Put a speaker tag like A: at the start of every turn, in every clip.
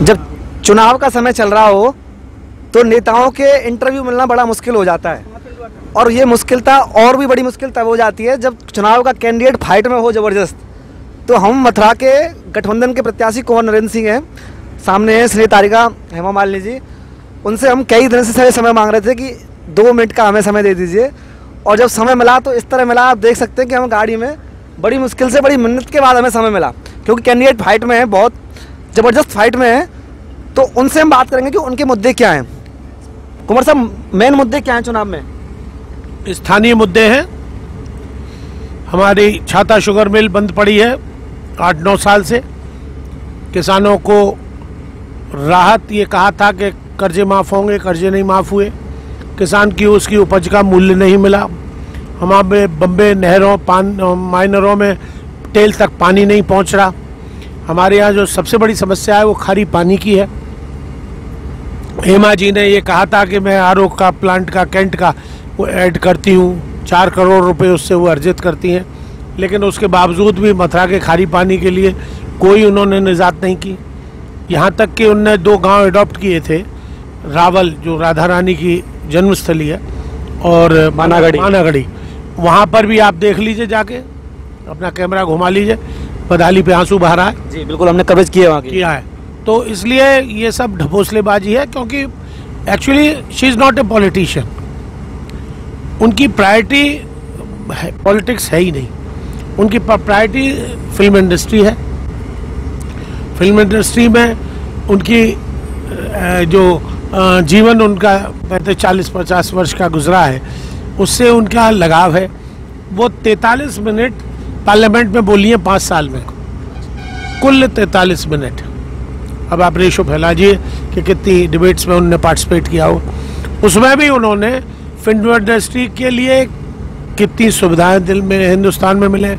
A: जब चुनाव का समय चल रहा हो तो नेताओं के इंटरव्यू मिलना बड़ा मुश्किल हो जाता है, और ये मुश्किलता और भी बड़ी मुश्किल तब हो जाती है जब चुनाव का कैंडिडेट फाइट में हो ज़बरदस्त। तो हम मथुरा के गठबंधन के प्रत्याशी कुंवर नरेंद्र सिंह हैं, सामने है श्री तारिका हेमा मालिनी जी। उनसे हम कई दिन से समय मांग रहे थे कि 2 मिनट का हमें समय दे दीजिए, और जब समय मिला तो इस तरह मिला। आप देख सकते हैं कि हम गाड़ी में बड़ी मुश्किल से, बड़ी मिन्नत के बाद हमें समय मिला, क्योंकि कैंडिडेट फाइट में है, बहुत ज़बरदस्त फाइट में है। तो उनसे हम बात करेंगे कि उनके मुद्दे क्या हैं। कुंवर साहब, मेन मुद्दे क्या हैं चुनाव में?
B: स्थानीय मुद्दे हैं। हमारी छाता शुगर मिल बंद पड़ी है 8-9 साल से। किसानों को राहत ये कहा था कि कर्जे माफ़ होंगे, कर्जे नहीं माफ़ हुए। किसान की उसकी उपज का मूल्य नहीं मिला। हमारे बम्बे नहरों माइनरों में टेल तक पानी नहीं पहुंच रहा। हमारे यहाँ जो सबसे बड़ी समस्या है वो खारी पानी की है। हेमा जी ने ये कहा था कि मैं आरओ का प्लांट का कैंट का वो ऐड करती हूँ, 4 करोड़ रुपए उससे वो अर्जित करती हैं, लेकिन उसके बावजूद भी मथुरा के खारी पानी के लिए कोई उन्होंने निजात नहीं की। यहाँ तक कि उनने 2 गांव अडॉप्ट किए थे, रावल जो राधा रानी की जन्मस्थली है, और मानागढ़ी। वहाँ पर भी आप देख लीजिए, जाके अपना कैमरा घुमा लीजिए, बदाली पे आंसू बह रहा है।
A: जी बिल्कुल, हमने कवरेज किया
B: है। तो इसलिए ये सब ढपोसलेबाजी है, क्योंकि actually she is not a politician. उनकी प्रायोरिटी पॉलिटिक्स है ही नहीं, उनकी प्रायोरिटी फिल्म इंडस्ट्री है। फिल्म इंडस्ट्री में उनकी जो जीवन उनका 40-50 वर्ष का गुजरा है, उससे उनका लगाव है। वो 43 मिनट पार्लियामेंट में बोली है 5 साल में, कुल 43 मिनट। अब आप रेशो फैलाइए कि कितनी डिबेट्स में उन्होंने पार्टिसिपेट किया हो। उसमें भी उन्होंने फिल्म इंडस्ट्री के लिए कितनी सुविधाएं दिल में हिंदुस्तान में मिले,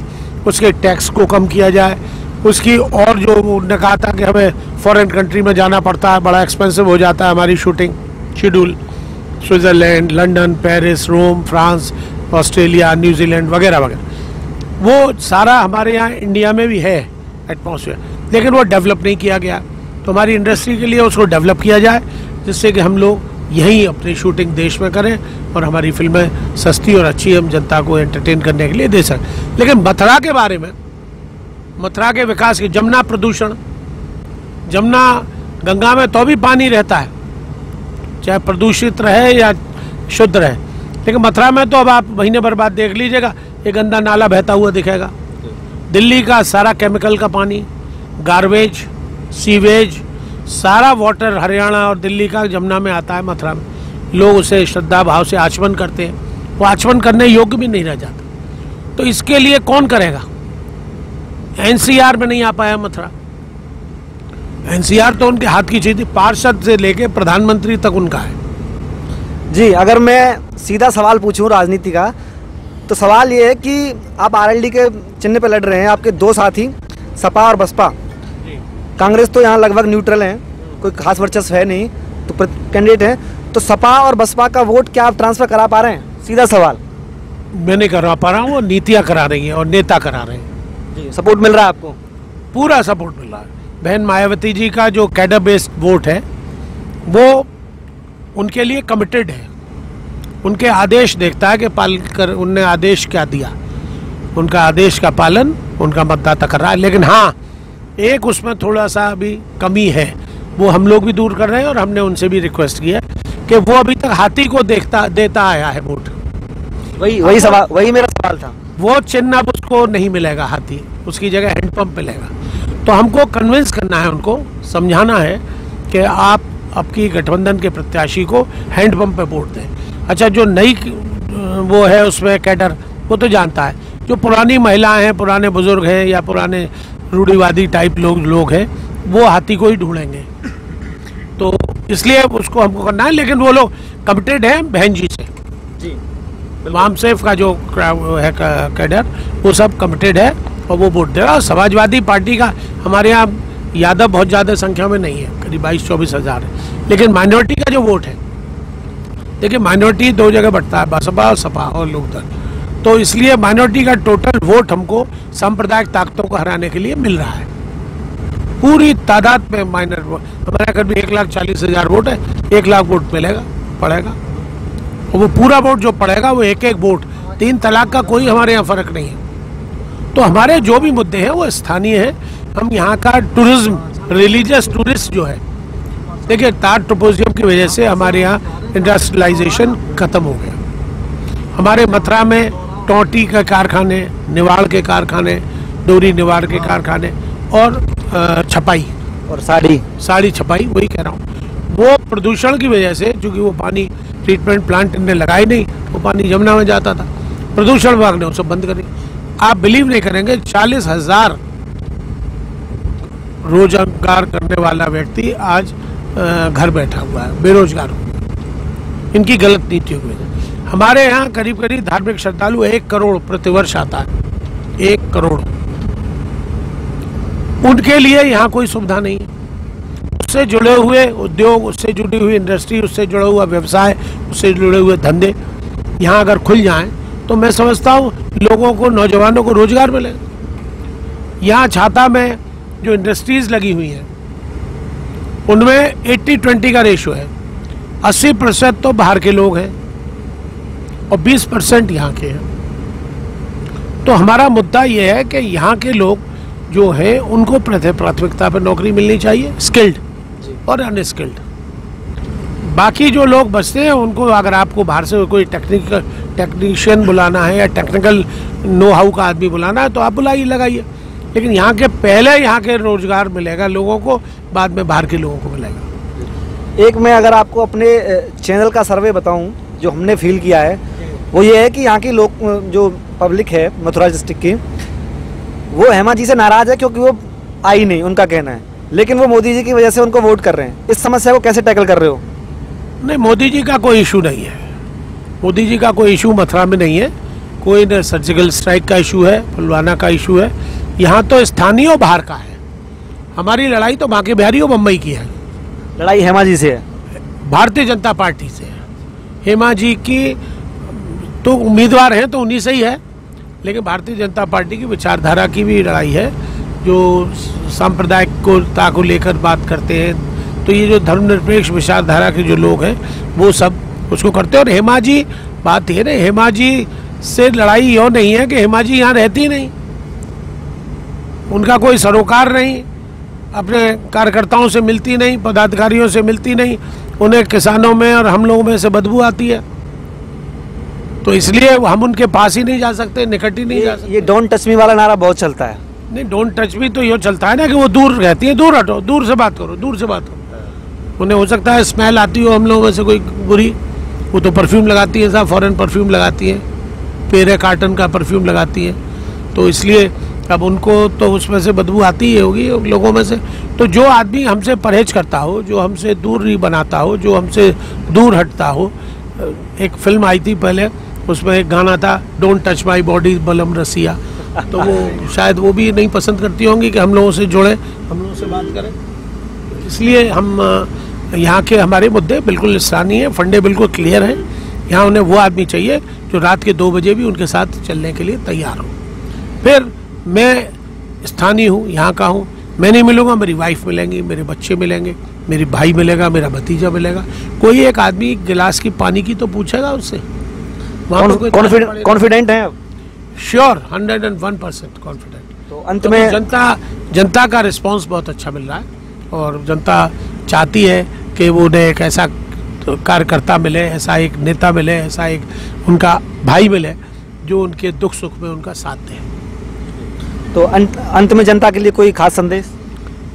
B: उसके टैक्स को कम किया जाए, उसकी, और जो उन्होंने कहा था कि हमें फॉरेन कंट्री में जाना पड़ता है, बड़ा एक्सपेंसिव हो जाता है हमारी shooting schedule, Switzerland, London, Paris, Rome, France, Australia, New Zealand वगैरह वगैरह, वो सारा हमारे यहाँ इंडिया में भी है एटमॉस्फेयर, लेकिन वो डेवलप नहीं किया गया। तो हमारी इंडस्ट्री के लिए उसको डेवलप किया जाए, जिससे कि हम लोग यहीं अपनी शूटिंग देश में करें और हमारी फिल्में सस्ती और अच्छी हम जनता को एंटरटेन करने के लिए दे सकें। लेकिन मथुरा के बारे में, मथुरा के विकास की, जमुना प्रदूषण, जमुना गंगा में तो भी पानी रहता है, चाहे प्रदूषित रहे या शुद्ध रहे, लेकिन मथुरा में तो अब आप महीने भर बाद देख लीजिएगा, एक गंदा नाला बहता हुआ दिखेगा। दिल्ली का सारा केमिकल का पानी, गार्बेज, सीवेज, सारा वाटर हरियाणा और दिल्ली का जमुना में आता है, मथुरा में। लोग उसे श्रद्धा भाव से आचमन करते हैं, वो आचमन करने योग्य भी नहीं रह जाता। तो इसके लिए कौन करेगा? एनसीआर में नहीं आ पाया मथुरा। एनसीआर तो उनके हाथ की चीज थी, पार्षद से लेके प्रधानमंत्री तक उनका है।
A: जी, अगर मैं सीधा सवाल पूछूं राजनीति का, तो सवाल ये है कि आप आरएलडी के चिन्ह पे लड़ रहे हैं, आपके 2 साथी सपा और बसपा। कांग्रेस तो यहाँ लगभग न्यूट्रल है, कोई खास वर्चस्व है नहीं, तो कैंडिडेट है। तो सपा और बसपा का वोट क्या आप ट्रांसफर करा पा रहे हैं? सीधा सवाल।
B: मैं नहीं करवा पा रहा हूँ, वो नीतियाँ करा रही हैं और नेता करा रहे हैं।
A: जी, सपोर्ट मिल रहा है आपको?
B: पूरा सपोर्ट मिल रहा है। बहन मायावती जी का जो कैडर बेस्ड वोट है, वो उनके लिए कमिटेड है, उनके आदेश देखता है कि पालन कर, उनने आदेश क्या दिया, उनका आदेश का पालन उनका मतदाता कर रहा है। लेकिन हाँ, एक उसमें थोड़ा सा अभी कमी है, वो हम लोग भी दूर कर रहे हैं, और हमने उनसे भी रिक्वेस्ट किया कि वो अभी तक हाथी को देता आया है वोट।
A: वही मेरा सवाल था।
B: वो चिन्ह अब उसको नहीं मिलेगा, हाथी, उसकी जगह हैंडपंप मिलेगा। तो हमको कन्विंस करना है, उनको समझाना है कि आप आपकी गठबंधन के प्रत्याशी को हैंडपंप पे वोट दें। अच्छा, जो नई वो है उसमें कैडर, वो तो जानता है, जो पुरानी महिलाएं हैं, पुराने बुजुर्ग हैं, या पुराने रूढ़िवादी टाइप लोग हैं, वो हाथी को ही ढूंढेंगे। तो इसलिए उसको हमको करना है, लेकिन वो लोग कमिटेड हैं बहन जी से।
A: जी,
B: वाम सेफ का जो है कैडर, वो सब कमिटेड है और वो वोट देगा। समाजवादी पार्टी का हमारे यहाँ यादव बहुत ज़्यादा संख्या में नहीं है, करीब 22-24 हज़ार है, लेकिन माइनॉरिटी का जो वोट है, देखिए माइनॉरिटी 2 जगह बढ़ता है, बसपा और सपा और लोकदल। तो इसलिए माइनॉरिटी का टोटल वोट हमको सांप्रदायिक ताकतों को हराने के लिए मिल रहा है। पूरी तादाद में माइनर वोट, हमारे अगर भी 1,40,000 वोट है, 1 लाख वोट मिलेगा, पड़ेगा, और वो पूरा वोट जो पड़ेगा वो एक एक वोट, 3 तलाक का कोई हमारे यहाँ फर्क नहीं है। तो हमारे जो भी मुद्दे हैं वो स्थानीय है। हम यहाँ का टूरिज्म, रिलीजियस टूरिस्ट जो है, देखिए टाट ट्रोपोजियम की वजह से हमारे यहाँ इंडस्ट्रियलाइजेशन खत्म हो गया। हमारे मथुरा में टोंटी के कारखाने, निवाड़ के कारखाने, डोरी निवाड़ के कारखाने और छपाई
A: और साड़ी
B: छपाई, वही कह रहा हूँ, वो प्रदूषण की वजह से, क्योंकि वो पानी ट्रीटमेंट प्लांट इनने लगाई नहीं, वो पानी यमुना में जाता था, प्रदूषण विभाग ने वो सब बंद करी। आप बिलीव नहीं करेंगे, 40,000 रोजगार करने वाला व्यक्ति आज घर बैठा हुआ है, बेरोजगार हो गया, इनकी गलत नीतियों की वजह। हमारे यहाँ करीब करीब धार्मिक श्रद्धालु 1 करोड़ प्रतिवर्ष आता है, 1 करोड़। उनके लिए यहाँ कोई सुविधा नहीं है। उससे जुड़े हुए उद्योग, उससे जुड़ी हुई इंडस्ट्री, उससे जुड़ा हुआ व्यवसाय, उससे जुड़े हुए धंधे यहाँ अगर खुल जाएं तो मैं समझता हूँ लोगों को, नौजवानों को रोजगार मिलेगा। यहाँ छाता में जो इंडस्ट्रीज लगी हुई हैं उनमें 80-20 का रेशियो है, 80% तो बाहर के लोग हैं और 20% यहाँ के हैं। तो हमारा मुद्दा ये है कि यहाँ के लोग जो है उनको प्राथमिकता पर नौकरी मिलनी चाहिए, स्किल्ड और अनस्किल्ड। बाकी जो लोग बचते हैं उनको, अगर आपको बाहर से कोई टेक्नीशियन बुलाना है या टेक्निकल नो हाउ का आदमी बुलाना है तो आप बुलाइए, लगाइए, लेकिन यहाँ के पहले यहाँ के रोजगार मिलेगा लोगों को, बाद में बाहर के लोगों को मिलेगा।
A: एक मैं अगर आपको अपने चैनल का सर्वे बताऊं जो हमने फील किया है, वो ये है कि यहाँ की लोग, जो पब्लिक है मथुरा डिस्ट्रिक्ट की, वो हेमा जी से नाराज है क्योंकि वो आई नहीं, उनका कहना है, लेकिन वो मोदी जी की वजह से उनको वोट कर रहे हैं। इस समस्या को कैसे टैकल कर रहे हो?
B: नहीं, मोदी जी का कोई इशू नहीं है, मोदी जी का कोई इशू मथुरा में नहीं है। कोई न सर्जिकल स्ट्राइक का इशू है, पुलवामा का इशू है, यहाँ तो स्थानीय और बाहर का है। हमारी लड़ाई तो बांके बिहारी और मुंबई की है।
A: लड़ाई हेमा जी से है,
B: भारतीय जनता पार्टी से है। हेमा जी की तो उम्मीदवार हैं तो उन्हीं से ही है, लेकिन भारतीय जनता पार्टी की विचारधारा की भी लड़ाई है, जो सांप्रदायिकता को लेकर बात करते हैं। तो ये जो धर्मनिरपेक्ष विचारधारा के जो लोग हैं वो सब उसको करते हैं। और हेमा जी, बात ये नहीं, हेमा जी से लड़ाई यो नहीं है कि हेमा जी यहाँ रहती नहीं, उनका कोई सरोकार नहीं, अपने कार्यकर्ताओं से मिलती नहीं, पदाधिकारियों से मिलती नहीं, उन्हें किसानों में और हम लोगों में से बदबू आती है, तो इसलिए हम उनके पास ही नहीं जा सकते, निकट ही नहीं जा सकते।
A: ये डोंट टच मी वाला नारा बहुत चलता है।
B: नहीं, डोंट टच मी तो ये चलता है ना कि वो दूर रहती है, दूर हटो, दूर से बात करो, दूर से बात करो। उन्हें हो सकता है स्मेल आती हो हम लोगों में से कोई बुरी, वो तो परफ्यूम लगाती है, साहब फॉरेन परफ्यूम लगाती है, पेरे कार्टन का परफ्यूम लगाती है, तो इसलिए अब उनको तो उसमें से बदबू आती ही होगी लोगों में से। तो जो आदमी हमसे परहेज करता हो, जो हमसे दूरी बनाता हो, जो हमसे दूर हटता हो, एक फिल्म आई थी पहले, उसमें एक गाना था, डोंट टच माई बॉडी बलम रसिया, तो वो शायद वो भी नहीं पसंद करती होंगी कि हम लोगों से जुड़े, हम लोगों से बात करें। इसलिए हम यहाँ के हमारे मुद्दे बिल्कुल स्थानीय हैं, फंडे बिल्कुल क्लियर हैं। यहाँ उन्हें वो आदमी चाहिए जो रात के 2 बजे भी उनके साथ चलने के लिए तैयार हो। फिर मैं स्थानीय हूँ, यहाँ का हूँ, मैं नहीं मिलूँगा, मेरी वाइफ मिलेंगी, मेरे बच्चे मिलेंगे, मेरी भाई मिलेगा, मेरा भतीजा मिलेगा। कोई एक आदमी गिलास की पानी की तो पूछेगा उससे।
A: कॉन्फिडेंट है?
B: Sure, 101% confident.
A: तो अंत में
B: जनता का रिस्पांस बहुत अच्छा मिल रहा है और जनता चाहती है कि वो उन्हें एक ऐसा कार्यकर्ता मिले, ऐसा एक नेता मिले, ऐसा एक उनका भाई मिले जो उनके दुख सुख में उनका साथ दे।
A: तो अंत में जनता के लिए कोई खास संदेश?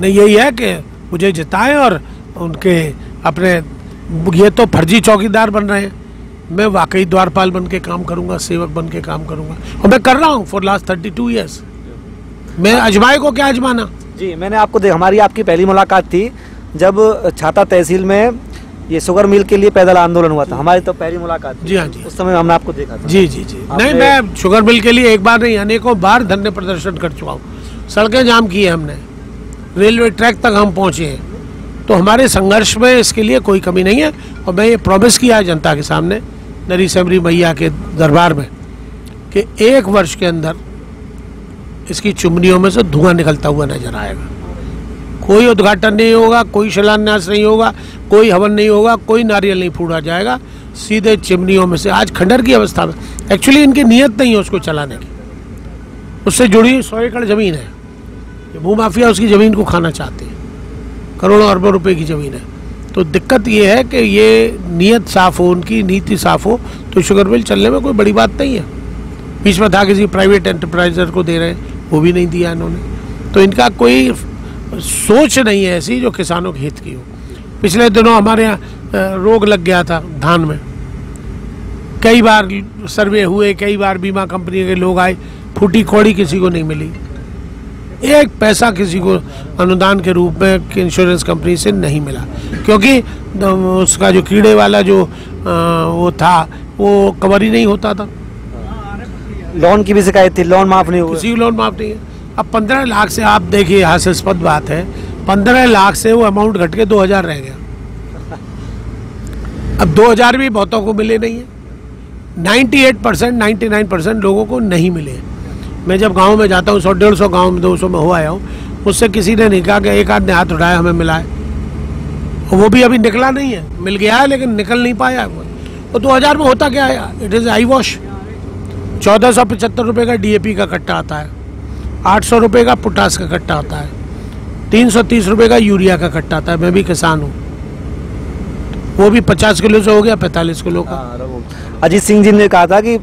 B: नहीं, यही है कि मुझे जिताएं और उनके अपने, ये तो फर्जी चौकीदार बन रहे हैं, मैं वाकई द्वारपाल बन के काम करूंगा, सेवक बन के काम करूंगा, और मैं कर रहा हूँ फॉर लास्ट 32 ईयर्स। मैं अजमाए को क्या अजमाना।
A: जी, मैंने आपको हमारी आपकी पहली मुलाकात थी जब छाता तहसील में ये शुगर मिल के लिए पैदल आंदोलन हुआ था, हमारी तो पहली मुलाकात थी।
B: जी हाँ जी,
A: उस समय हमने आपको देखा था।
B: जी जी जी। नहीं, मैं शुगर मिल के लिए एक बार नहीं, अनेकों बार धरने प्रदर्शन कर चुका हूँ, सड़कें जाम की है हमने, रेलवे ट्रैक तक हम पहुँचे हैं। तो हमारे संघर्ष में इसके लिए कोई कमी नहीं है। और मैं ये प्रॉमिस किया है जनता के सामने, नरी सेमरी मैया के दरबार में, कि 1 वर्ष के अंदर इसकी चुमनियों में से धुआं निकलता हुआ नजर आएगा। कोई उद्घाटन नहीं होगा, कोई शिलान्यास नहीं होगा, कोई हवन नहीं होगा, कोई नारियल नहीं फूटा जाएगा, सीधे चिमनियों में से। आज खंडर की अवस्था में एक्चुअली इनकी नीयत नहीं है उसको चलाने की। उससे जुड़ी 100 एकड़ ज़मीन है, ये भूमाफिया उसकी ज़मीन को खाना चाहते हैं, करोड़ों अरबों रुपए की ज़मीन है। तो दिक्कत ये है कि ये नीयत साफ़ हो, उनकी नीति साफ़ हो तो शुगर मिल चलने में कोई बड़ी बात नहीं है। बीच में था किसी प्राइवेट एंटरप्राइजर को दे रहे हैं, वो भी नहीं दिया इन्होंने। तो इनका कोई सोच नहीं है ऐसी जो किसानों के हित की हो। पिछले दिनों हमारे यहाँ रोग लग गया था धान में, कई बार सर्वे हुए, कई बार बीमा कंपनी के लोग आए, फूटी खोड़ी किसी को नहीं मिली, एक पैसा किसी को अनुदान के रूप में इंश्योरेंस कंपनी से नहीं मिला, क्योंकि उसका जो कीड़े वाला जो वो था वो कवर ही नहीं होता था।
A: लोन की भी शिकायत थी, लोन माफ नहीं हुआ,
B: किसी लोन माफ नहीं है। अब 15 लाख से आप देखिए, हास्यास्पद बात है, 15 लाख से वो अमाउंट घट के 2000 रह गया। अब 2000 भी बहुतों को मिले नहीं है, 98% 99% लोगों को नहीं मिले। मैं जब गांव में जाता हूँ, 100-150 गांव में 200 में हो आया हूँ, मुझसे किसी ने नहीं कहा कि एक आध ने हाथ उठाया हमें मिला है, वो भी अभी निकला नहीं है। मिल गया है लेकिन निकल नहीं पाया है। तो 2000 में होता क्या है, इट इज़ आई वॉश। 1475 रुपये का DAP का कट्टा आता है, 800 रुपये का पोटास का कट्टा आता है, 330 रुपये का यूरिया का कट्टा आता है। मैं भी किसान हूँ, वो भी 50 किलो से हो गया 45 किलो का।
A: अजीत सिंह जी ने कहा था कि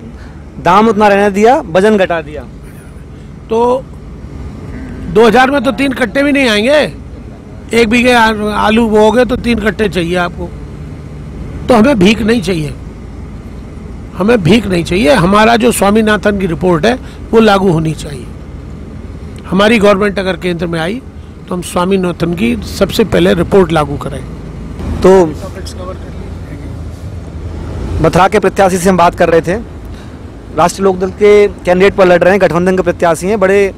A: दाम उतना रहने दिया, वजन घटा दिया।
B: तो 2000 में तो 3 कट्टे भी नहीं आएंगे, 1 बीघे आलू बोओगे तो 3 कट्टे चाहिए आपको। तो हमें भीख नहीं चाहिए, हमें भीख नहीं चाहिए। हमारा जो स्वामीनाथन की रिपोर्ट है वो लागू होनी चाहिए। हमारी गवर्नमेंट अगर केंद्र में आई तो हम स्वामीनाथन की सबसे पहले रिपोर्ट लागू करें।
A: तो मथुरा के प्रत्याशी से हम बात कर रहे थे, राष्ट्रीय लोकदल के कैंडिडेट पर लड़ रहे हैं, गठबंधन के प्रत्याशी हैं, बड़े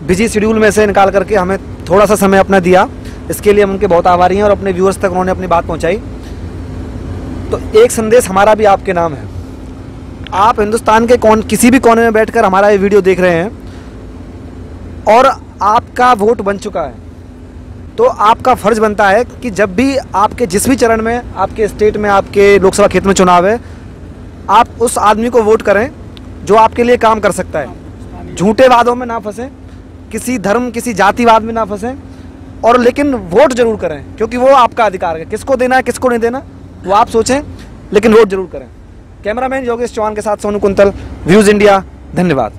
A: बिजी शेड्यूल में से निकाल करके हमें थोड़ा सा समय अपना दिया, इसके लिए हम उनके बहुत आभारी हैं और अपने व्यूअर्स तक उन्होंने अपनी बात पहुंचाई। तो एक संदेश हमारा भी आपके नाम है, आप हिंदुस्तान के किसी भी कोने में बैठकर हमारा ये वीडियो देख रहे हैं और आपका वोट बन चुका है, तो आपका फर्ज बनता है कि जब भी आपके जिस भी चरण में, आपके स्टेट में, आपके लोकसभा क्षेत्र में चुनाव है, आप उस आदमी को वोट करें जो आपके लिए काम कर सकता है। झूठे वादों में ना फंसें, किसी धर्म, किसी जातिवाद में ना फंसें, और लेकिन वोट जरूर करें, क्योंकि वो आपका अधिकार है। किसको देना है, किसको नहीं देना, वो आप सोचें, लेकिन वोट जरूर करें। कैमरामैन योगेश चौहान के साथ सोनू कुंतल, व्यूज इंडिया, धन्यवाद।